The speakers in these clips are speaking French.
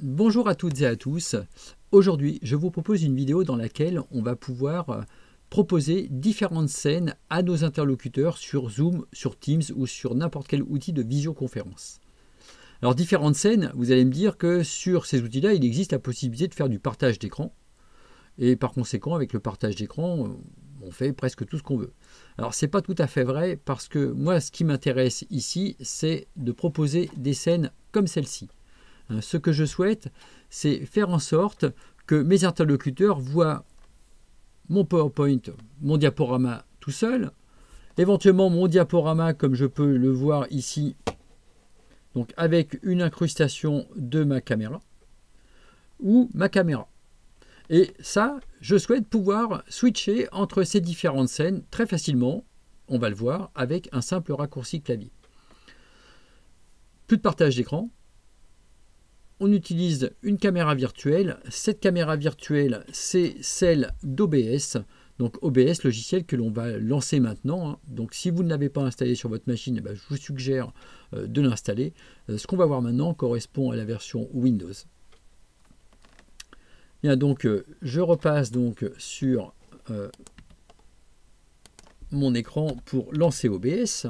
Bonjour à toutes et à tous. Aujourd'hui, je vous propose une vidéo dans laquelle on va pouvoir proposer différentes scènes à nos interlocuteurs sur Zoom, sur Teams ou sur n'importe quel outil de visioconférence. Alors différentes scènes, vous allez me dire que sur ces outils-là, il existe la possibilité de faire du partage d'écran. Et par conséquent, avec le partage d'écran, on fait presque tout ce qu'on veut. Alors c'est pas tout à fait vrai parce que moi, ce qui m'intéresse ici, c'est de proposer des scènes comme celle-ci. Ce que je souhaite, c'est faire en sorte que mes interlocuteurs voient mon PowerPoint, mon diaporama tout seul, éventuellement mon diaporama comme je peux le voir ici, donc avec une incrustation de ma caméra, ou ma caméra. Et ça, je souhaite pouvoir switcher entre ces différentes scènes très facilement, on va le voir, avec un simple raccourci clavier. Plus de partage d'écran. On utilise une caméra virtuelle. Cette caméra virtuelle, c'est celle d'OBS. Donc OBS, logiciel que l'on va lancer maintenant. Donc si vous ne l'avez pas installé sur votre machine, je vous suggère de l'installer. Ce qu'on va voir maintenant correspond à la version Windows. Bien, donc je repasse donc sur mon écran pour lancer OBS.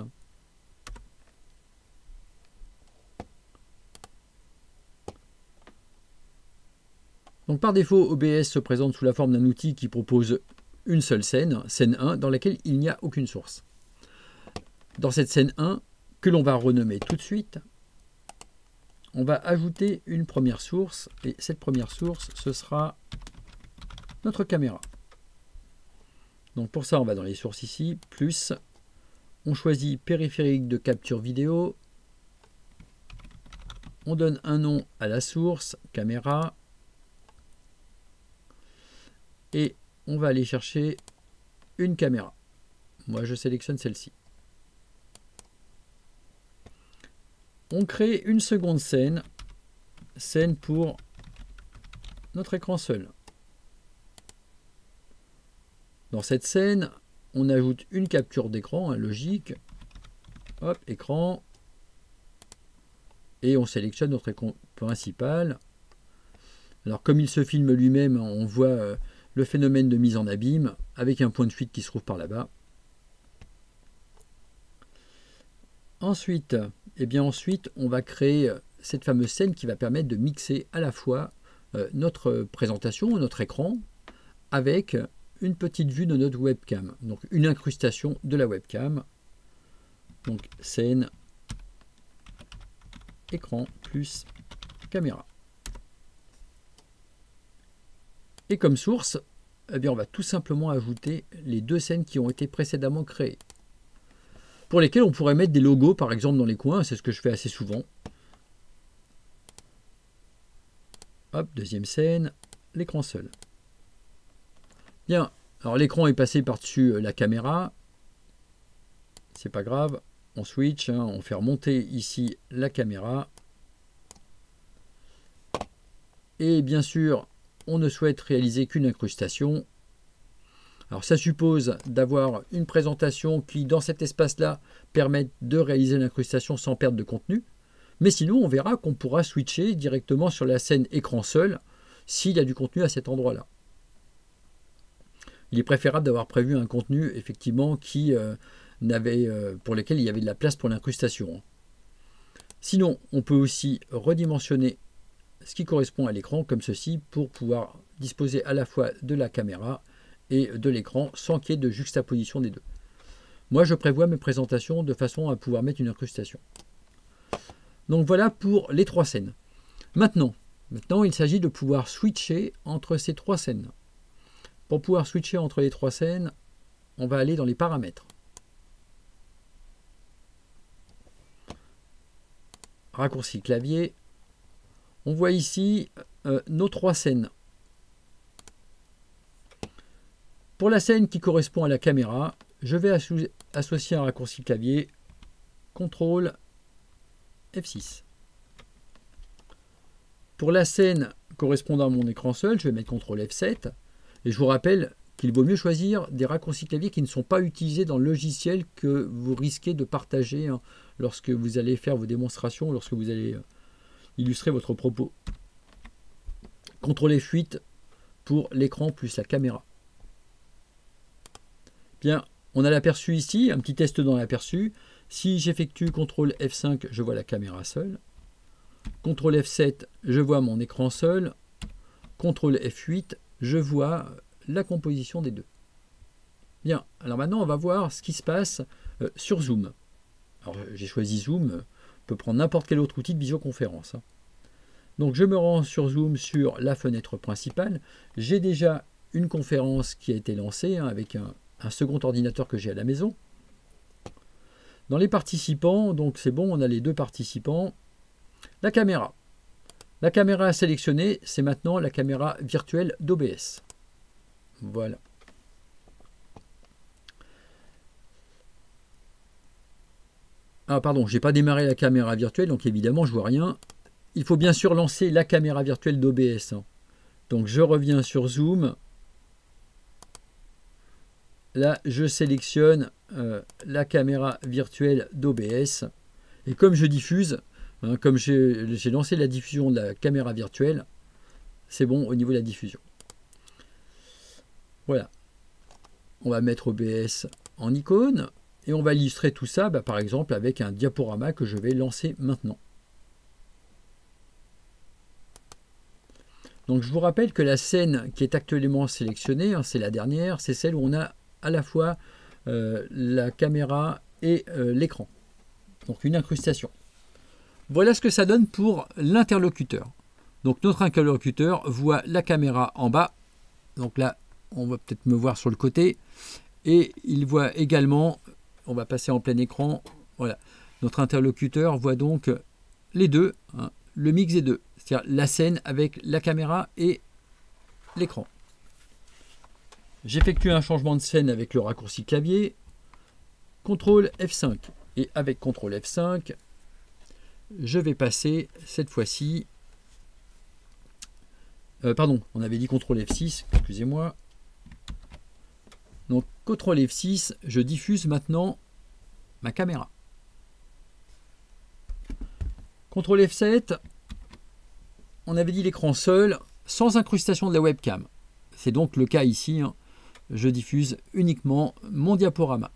Donc par défaut, OBS se présente sous la forme d'un outil qui propose une seule scène, scène 1, dans laquelle il n'y a aucune source. Dans cette scène 1, que l'on va renommer tout de suite, on va ajouter une première source, et cette première source, ce sera notre caméra. Donc pour ça, on va dans les sources ici, plus, on choisit périphérique de capture vidéo, on donne un nom à la source, caméra, et on va aller chercher une caméra. Moi, je sélectionne celle-ci. On crée une seconde scène, scène pour notre écran seul. Dans cette scène, on ajoute une capture d'écran, logique. Hop, écran. Et on sélectionne notre écran principal. Alors, comme il se filme lui-même, on voit le phénomène de mise en abîme avec un point de fuite qui se trouve par là-bas. Ensuite, on va créer cette fameuse scène qui va permettre de mixer à la fois notre présentation, notre écran, avec une petite vue de notre webcam. Donc une incrustation de la webcam. Donc scène, écran plus caméra. Et comme source, on va tout simplement ajouter les deux scènes qui ont été précédemment créées, pour lesquelles on pourrait mettre des logos par exemple dans les coins, c'est ce que je fais assez souvent. Hop, deuxième scène, l'écran seul. Bien, alors l'écran est passé par-dessus la caméra, c'est pas grave, on switch, on fait remonter ici la caméra. Et bien sûr, on ne souhaite réaliser qu'une incrustation. Alors ça suppose d'avoir une présentation qui, dans cet espace-là, permette de réaliser l'incrustation sans perte de contenu. Mais sinon, on verra qu'on pourra switcher directement sur la scène écran seul s'il y a du contenu à cet endroit-là. Il est préférable d'avoir prévu un contenu, effectivement, pour lequel il y avait de la place pour l'incrustation. Sinon, on peut aussi redimensionner ce qui correspond à l'écran comme ceci pour pouvoir disposer à la fois de la caméra et de l'écran sans qu'il y ait de juxtaposition des deux. Moi, je prévois mes présentations de façon à pouvoir mettre une incrustation. Donc voilà pour les trois scènes. Maintenant, il s'agit de pouvoir switcher entre ces trois scènes. Pour pouvoir switcher entre les trois scènes, on va aller dans les paramètres. Raccourci clavier. On voit ici nos trois scènes. Pour la scène qui correspond à la caméra, je vais associer un raccourci clavier CTRL F6. Pour la scène correspondant à mon écran seul, je vais mettre CTRL F7. Et je vous rappelle qu'il vaut mieux choisir des raccourcis clavier qui ne sont pas utilisés dans le logiciel que vous risquez de partager lorsque vous allez faire vos démonstrations, lorsque vous allez illustrer votre propos. CTRL F8 pour l'écran plus la caméra. Bien, on a l'aperçu ici, un petit test dans l'aperçu. Si j'effectue CTRL F5, je vois la caméra seule. CTRL F7, je vois mon écran seul. CTRL F8, je vois la composition des deux. Bien, alors maintenant on va voir ce qui se passe sur Zoom. Alors j'ai choisi Zoom, on peut prendre n'importe quel autre outil de visioconférence. Donc je me rends sur Zoom sur la fenêtre principale. J'ai déjà une conférence qui a été lancée avec un second ordinateur que j'ai à la maison. Dans les participants, donc c'est bon, on a les deux participants. La caméra. La caméra à sélectionner, c'est maintenant la caméra virtuelle d'OBS. Voilà. Ah pardon, je n'ai pas démarré la caméra virtuelle, donc évidemment je vois rien. Il faut bien sûr lancer la caméra virtuelle d'OBS. Donc je reviens sur Zoom. Là, je sélectionne la caméra virtuelle d'OBS. Et comme je diffuse, comme j'ai lancé la diffusion de la caméra virtuelle, c'est bon au niveau de la diffusion. Voilà. On va mettre OBS en icône et on va illustrer tout ça, par exemple, avec un diaporama que je vais lancer maintenant. Donc je vous rappelle que la scène qui est actuellement sélectionnée, c'est la dernière, c'est celle où on a à la fois la caméra et l'écran. Donc une incrustation. Voilà ce que ça donne pour l'interlocuteur. Donc notre interlocuteur voit la caméra en bas. Donc là, on va peut-être me voir sur le côté. Et il voit également, on va passer en plein écran, voilà. Notre interlocuteur voit donc les deux, le mix des deux. C'est-à-dire la scène avec la caméra et l'écran. J'effectue un changement de scène avec le raccourci clavier. CTRL F5. Et avec CTRL F5, je vais passer cette fois-ci... pardon, on avait dit CTRL F6, excusez-moi. Donc CTRL F6, je diffuse maintenant ma caméra. CTRL F7, on avait dit l'écran seul, sans incrustation de la webcam. C'est donc le cas ici. Je diffuse uniquement mon diaporama.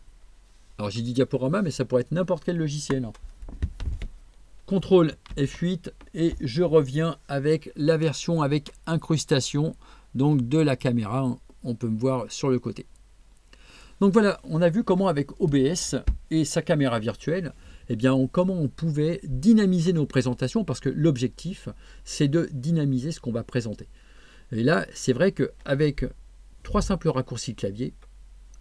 Alors j'ai dit diaporama, mais ça pourrait être n'importe quel logiciel. CTRL F8 et je reviens avec la version avec incrustation donc de la caméra. On peut me voir sur le côté. Donc voilà, on a vu comment avec OBS et sa caméra virtuelle, comment on pouvait dynamiser nos présentations, parce que l'objectif, c'est de dynamiser ce qu'on va présenter. Et là, c'est vrai qu'avec 3 simples raccourcis clavier,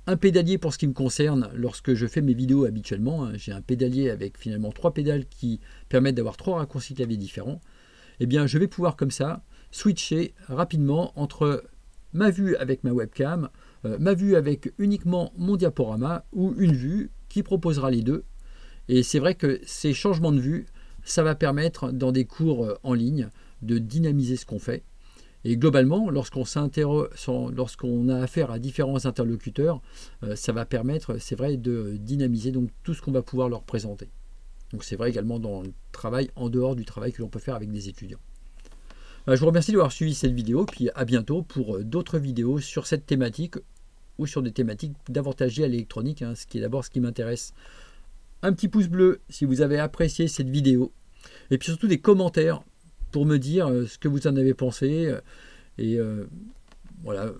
un pédalier pour ce qui me concerne lorsque je fais mes vidéos habituellement, j'ai un pédalier avec finalement 3 pédales qui permettent d'avoir 3 raccourcis clavier différents, je vais pouvoir comme ça switcher rapidement entre ma vue avec ma webcam, ma vue avec uniquement mon diaporama ou une vue qui proposera les deux. Et c'est vrai que ces changements de vue, ça va permettre dans des cours en ligne de dynamiser ce qu'on fait. Et globalement, lorsqu'on a affaire à différents interlocuteurs, ça va permettre, c'est vrai, de dynamiser donc tout ce qu'on va pouvoir leur présenter. Donc c'est vrai également dans le travail, en dehors du travail que l'on peut faire avec des étudiants. Je vous remercie d'avoir suivi cette vidéo, puis à bientôt pour d'autres vidéos sur cette thématique ou sur des thématiques davantage liées à l'électronique, ce qui est d'abord ce qui m'intéresse. Un petit pouce bleu si vous avez apprécié cette vidéo, et puis surtout des commentaires pour me dire ce que vous en avez pensé et voilà,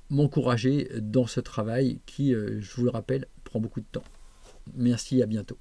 m'encourager dans ce travail qui, je vous le rappelle, prend beaucoup de temps. Merci, à bientôt.